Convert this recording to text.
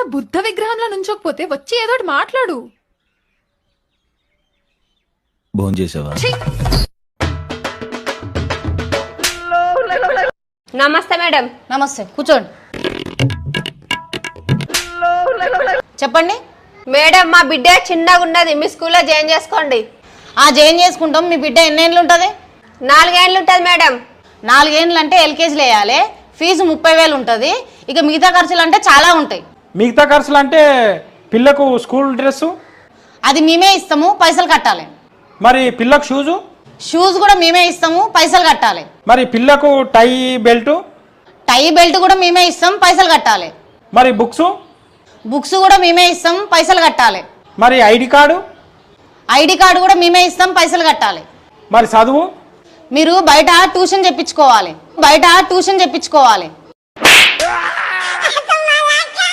అట్లా బుద్ధ విగ్రహంలో నుంచోకపోతే వచ్చి ఏదోటి మాట్లాడు. భోంచేసావా? నమస్తే మేడం. నమస్తే, కూర్చోండి. చెప్పండి మేడం, మా బిడ్డ చిన్నగా ఉన్నది, మీ స్కూల్లో జాయిన్ చేసుకోండి. జాయిన్ చేసుకుంటాం. మీ బిడ్డ ఎన్నేళ్ళు ఉంటుంది? 4 ఏళ్ళు ఉంటుంది మేడం. 4 ఏళ్ళు అంటే ఎల్కేజీలో వేయాలి. ఫీజు 30,000 ఉంటుంది. ఇక మిగతా ఖర్చులు అంటే చాలా ఉంటాయి. మిగతా ఖర్చులు అంటే పిల్లకు స్కూల్ డ్రెస్సు అది మేమే ఇస్తాము, పైసలు కట్టాలి. మరి పిల్లకు షూజు షూస్ కూడా మేమే ఇస్తాము, పైసలు కట్టాలి. మరి పిల్లకు టై బెల్టు టై బెల్ట్ కూడా మేమే ఇస్తాం, పైసలు కట్టాలి. మరి బుక్స్ బుక్స్ కూడా మేమే ఇస్తాం, పైసలు కట్టాలి. మరి ఐడి కార్డు ఐడి కార్డు కూడా మేమే ఇస్తాం, పైసలు కట్టాలి. మరి చదువు మీరు బయట ట్యూషన్ చెప్పించుకోవాలి.